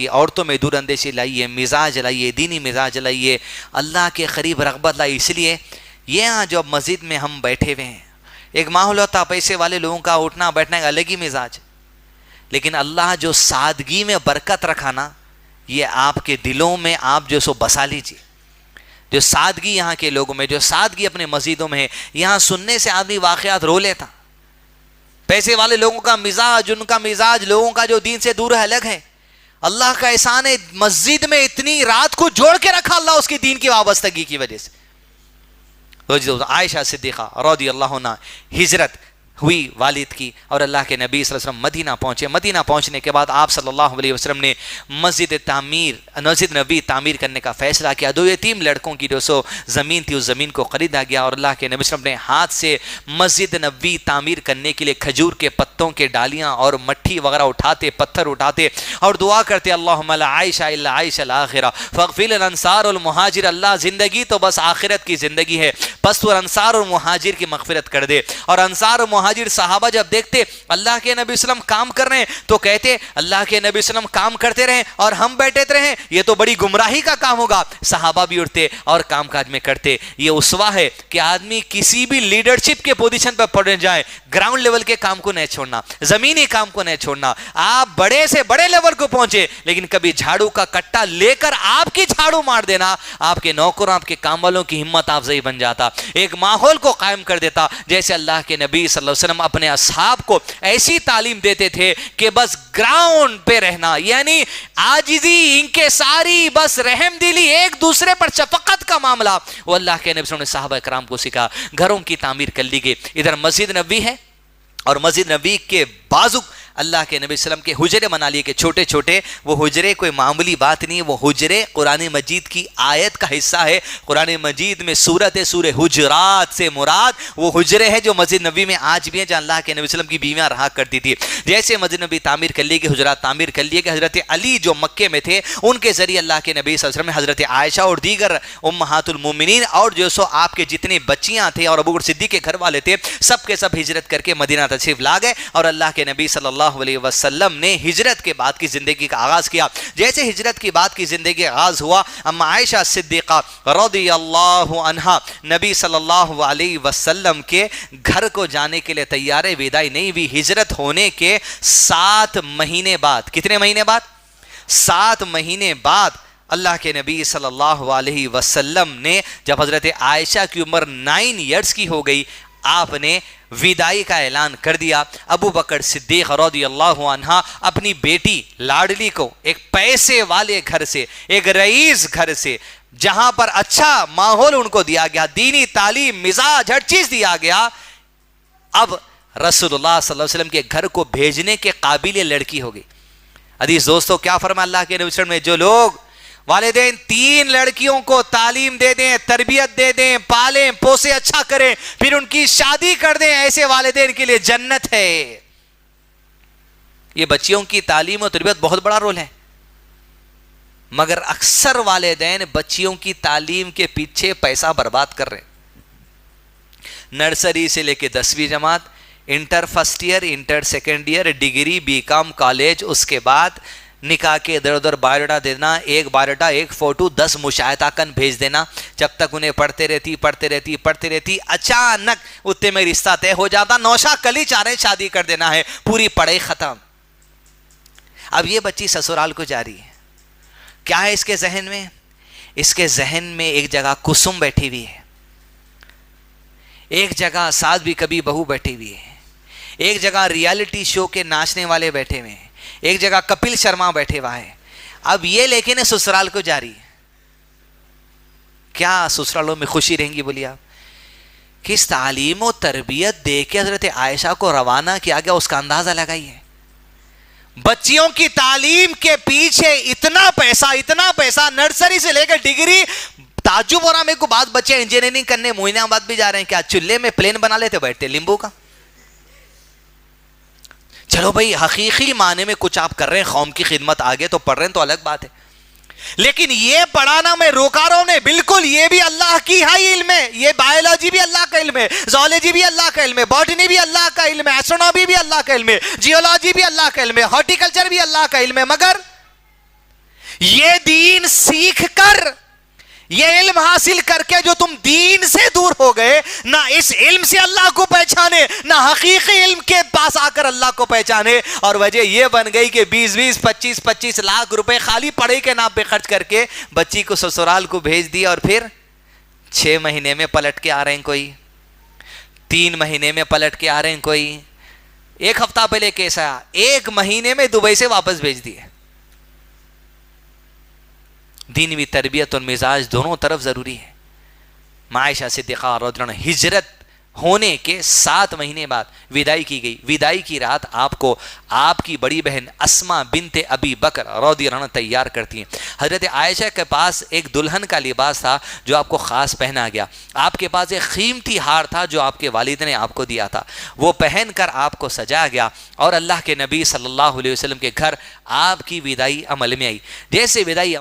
عورتوں میں دور اندیشی لائیے، مزاج لائیے، دینی مزاج لائیے، اللہ کے قریب رغبت لائیے. اس لیے یہاں جو مسجد میں ہم بیٹھے ہوئے ہیں، ایک ماحول ہوتا پیسے والے لوگوں کا اٹھنا بیٹھنا کا الگ ہی مزاج، لیکن اللہ جو سادگی میں برکت رکھا نا، یہ آپ کے دلوں میں آپ جو سو بسا لیجیے. جو سادگی یہاں کے لوگوں میں، جو سادگی اپنے مسجدوں میں ہے، یہاں سننے سے آدمی واقعات رو لیتا. پیسے والے لوگوں کا مزاج، ان کا مزاج لوگوں کا جو دین سے دور ہے الگ ہے. اللہ کا احسان ہے، مسجد میں اتنی رات کو جوڑ کے رکھا اللہ اس کی دین کی وابستگی کی وجہ سے. عائشہ صدیقہ رضی اللہ عنہا ہجرت ہوئی والد کی، اور اللہ کے نبی صلی اللہ علیہ وسلم مدینہ پہنچے. مدینہ پہنچنے کے بعد آپ صلی اللہ علیہ وسلم نے مسجد نبی تعمیر کرنے کا فیصلہ کیا. 2 یتیم لڑکوں کی جو سو زمین تھی، اس زمین کو خریدا گیا، اور اللہ کے نبی صلی اللہ علیہ وسلم نے ہاتھ سے مسجد نبی تعمیر کرنے کے لیے کھجور کے پتوں کے ڈالیاں اور مٹھی وغیرہ اٹھاتے، پتھر اٹھاتے اور دعا کرتے، اللہم لا عیش الا عیش الاخرہ فاغفر للانصار والمہاجر. اللہ زندگی تو بس آخرت کی زندگی ہے، بس تو انصار اور مہاجر کی مغفرت کر دے. اور انصار اور مہاجر صحابہ جب دیکھتے اللہ کے نبی صلی اللہ علیہ وسلم کام کر رہے ہیں تو کہتے اللہ کے نبی صلی اللہ علیہ وسلم کام کرتے رہیں اور ہم بیٹھے رہیں، یہ تو بڑی گمراہی کا کام ہوگا. صحابہ بھی اٹھتے اور کام کاج میں کرتے. یہ اسوہ ہے کہ آدمی کسی بھی لیڈرشپ کے پوزیشن پر پڑھ جائے، گراؤنڈ لیول کے کام کو نہیں چھوڑنا، زمینی کام کو نہیں چھوڑنا. آپ بڑے سے بڑے لیول کو پہنچے، لیکن کبھی جھاڑو کا کٹا لے کر آپ کی جھاڑو مار دینا، آپ کے نوکروں، آپ کے کام والوں کی ہمت افزائی بن جاتا. ایک ماحول کو قائم کر دیتا. جیسے اللہ کے نبی صلی اللہ علیہ وسلم اپنے اصحاب کو ایسی تعلیم دیتے تھے کہ بس گراؤنڈ پہ رہنا، یعنی عاجزی، انکساری، بس رحم دلی، ایک دوسرے پر شفقت کا معاملہ، وہ اللہ کے نبی صلی اللہ علیہ وسلم نے صحابہ کرام کو سکھا. گھروں کی تعمیر کر لی گئی. ادھر مسجد نبوی ہے اور مسجد نبوی کے بازو اللہ کے نبی صلی اللہ علیہ وسلم کے حجرے بنا لیے کہ چھوٹے چھوٹے. وہ حجرے کوئی معمولی بات نہیں ہے، وہ حجرے قرآن مجید کی آیت کا حصہ ہے. قرآن مجید میں سورہ حجرات سے مراد وہ حجرے ہیں جو مسجد نبوی میں آج بھی ہیں، جہاں اللہ کے نبی صلی اللہ علیہ وسلم کی بیویاں رہا کرتی تھی. جیسے مسجد نبوی تعمیر کر لیے کہ حجرات تعمیر کر لیے کہ حضرت علی جو مکے میں تھے، ان کے ذریعے اللہ کے نبی صلی اللہ علیہ وسلم نے حضرت عائشہ اور دیگر امہات المومنین اور جو سو آپ کے جتنے بچیاں تھے اور ابو بکر صدیق کے گھر والے تھے، سب کے سب ہجرت کر کے مدینہ تشریف لا گئے. اور اللہ کے نبی صلی اللہ علیہ وسلم نے ہجرت کے بعد کی زندگی کا آغاز کیا. جیسے ہجرت کے بعد کی زندگی آغاز ہوا، اما عائشہ صدیقہ رضی اللہ عنہا نبی صلی اللہ علیہ وسلم کے گھر کو جانے کے لیے تیار وداعی نہیں ہوئی. ہجرت ہونے کے 7 مہینے بعد، کتنے مہینے بعد؟ 7 مہینے بعد اللہ کے نبی صلی اللہ علیہ وسلم نے جب حضرت عائشہ کی عمر 9 ایئرز کی ہو گئی، آپ نے وداعی کا اعلان کر دیا. ابو بکر صدیق رضی اللہ عنہ اپنی بیٹی لاڈلی کو ایک پیسے والے گھر سے، ایک رئیس گھر سے، جہاں پر اچھا ماحول ان کو دیا گیا، دینی تعلیم، مزاج، ہر چیز دیا گیا، اب رسول اللہ صلی اللہ علیہ وسلم کے گھر کو بھیجنے کے قابل یہ لڑکی ہو گئی. عزیز دوستو، کیا فرمایا اللہ کے نبی صلی اللہ علیہ وسلم نے؟ جو لوگ والدین 3 لڑکیوں کو تعلیم دے دیں، تربیت دے دیں، پالیں پوسے، اچھا کریں، پھر ان کی شادی کر دیں، ایسے والدین کے لیے جنت ہے. یہ بچیوں کی تعلیم و تربیت بہت بڑا رول ہے، مگر اکثر والدین بچیوں کی تعلیم کے پیچھے پیسہ برباد کر رہے ہیں. نرسری سے لے کے 10ویں جماعت، inter first year, inter second year, degree, B com, college, اس کے بعد نکاح کے ادھر ادھر بایوڈاٹا دینا، ایک بایوڈاٹا، ایک فوٹو، 10 مشاہدہ کن بھیج دینا. جب تک انہیں پڑھتے رہتی اچانک اتنے میں رشتہ طے ہو جاتا. نوشا کلی چاہ رہے شادی کر دینا ہے، پوری پڑھائی ختم. اب یہ بچی سسرال کو جا رہی ہے. کیا ہے اس کے ذہن میں؟ اس کے ذہن میں ایک جگہ کسم بیٹھی ہوئی ہے، ایک جگہ ساس بھی کبھی بہو بیٹھی ہوئی ہے، ایک جگہ ریالٹی شو کے ناچنے والے بیٹھے ہوئے ہیں، ایک جگہ کپل شرما بیٹھے ہوا ہے. اب یہ لیکن سسرال کو جا رہی ہے. کیا سسرالوں میں خوشی رہیں گی؟ بولیے آپ. کس تعلیم و تربیت دے کے حضرت عائشہ کو روانہ کیا گیا، اس کا اندازہ لگائیے. بچیوں کی تعلیم کے پیچھے اتنا پیسہ، نرسری سے لے کر ڈگری. تعجب ہو رہا میرے کو، بعض بچے انجینئرنگ کرنے موئین آباد بھی جا رہے ہیں. کیا چولہے میں پلین بنا لیتے بیٹھتے لیمبو کا؟ چلو بھائی حقیقی معنی میں کچھ آپ کر رہے ہیں، قوم کی خدمت، آگے تو پڑھ رہے ہیں تو الگ بات ہے، لیکن یہ پڑھانا میں روکا رہا ہوں نے بالکل. یہ بھی اللہ کی ہائی علم ہے، یہ بایولوجی بھی اللہ کا علم ہے، زوالوجی بھی اللہ کا علم ہے، باٹنی بھی اللہ کا علم ہے، ایسٹرونومی بھی اللہ کا علم ہے، جیولوجی بھی اللہ کا علم ہے، ہارٹیکلچر بھی اللہ کا علم ہے، مگر یہ علم حاصل کر کے جو تم دین سے دور ہو گئے، نہ اس علم سے اللہ کو پہچانے، نہ حقیقی علم کے پاس آ کر اللہ کو پہچانے، اور وجہ یہ بن گئی کہ 20 25 لاکھ روپے خالی پڑھائی کے نام پہ خرچ کر کے بچی کو سسرال کو بھیج دیا، اور پھر 6 مہینے میں پلٹ کے آ رہے ہیں، کوئی 3 مہینے میں پلٹ کے آ رہے ہیں، کوئی 1 ہفتہ پہلے کیسا 1 مہینے میں دبئی سے واپس بھیج دیے۔ دینوی تربیت اور مزاج دونوں طرف ضروری ہے۔ عائشہ صدیقہ رضی اللہ عنہا ہجرت ہونے کے 7 مہینے بعد وداعی کی گئی۔ وداعی کی رات آپ کو آپ کی بڑی بہن اسماء بنت ابی بکر رضی اللہ عنہ تیار کرتی ہیں۔ حضرت عائشہ کے پاس ایک دلہن کا لباس تھا جو آپ کو خاص پہنا گیا، آپ کے پاس ایک قیمتی ہار تھا جو آپ کے والد نے آپ کو دیا تھا، وہ پہن کر آپ کو سجا گیا، اور اللہ کے نبی صلی اللہ علیہ وسلم کے گھر آپ کی وداعی عمل میں آئی۔ جیسے وداعی